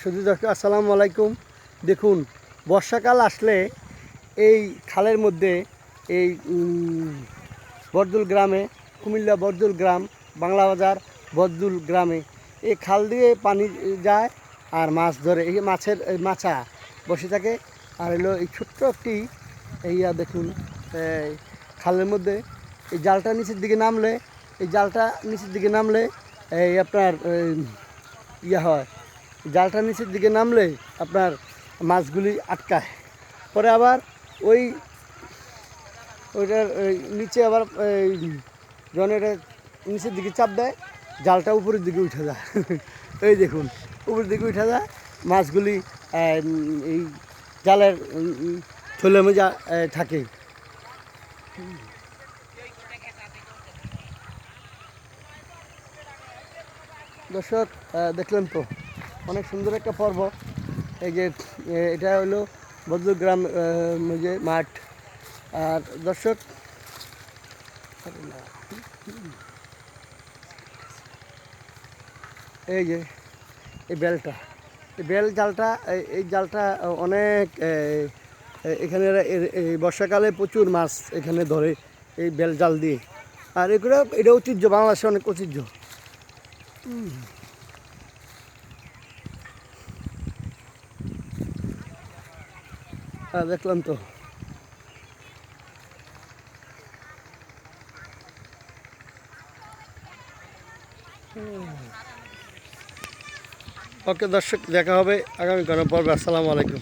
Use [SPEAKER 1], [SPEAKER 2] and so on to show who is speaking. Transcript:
[SPEAKER 1] শুধু দর্শক আসসালামু আলাইকুম। দেখুন, বর্ষাকাল আসলে এই খালের মধ্যে এই বরদুল গ্রামে, কুমিল্লা বরদুল গ্রাম, বাংলা বাজার বরদুল গ্রামে এই খাল দিয়ে পানি যায় আর মাছ ধরে। এই মাছের মাছা বসে থাকে। আর হলো এই ছোট্ট একটি দেখুন, খালের মধ্যে এই জালটা নিচের দিকে নামলে, এই আপনার হয়, জালটা নিচের দিকে নামলে আপনার মাছগুলি আটকায়। পরে আবার ওইটার নিচে আবার জনের নিচের দিকে চাপ দেয়, জালটা উপরের দিকে উঠে যায়। এই দেখুন, উপরের দিকে উঠে যায়, মাছগুলি এই জালের থলের মধ্যে থাকে। দর্শক দেখলেন তো, অনেক সুন্দর একটা পর্ব। এই যে এটা হলো বদলুর গ্রাম যে মাঠ। আর দর্শক এই যে এই বেলটা, এই বেল জালটা, এই জালটা অনেক এখানে এই বর্ষাকালে প্রচুর মাছ এখানে ধরে এই বেল জাল দিয়ে। আর এগুলো এটা ঐতিহ্য, বাংলাদেশে অনেক ঐতিহ্য। দেখলাম তো। ওকে দর্শক, দেখা হবে আগামী কোনো পর্বে। আসসালামু আলাইকুম।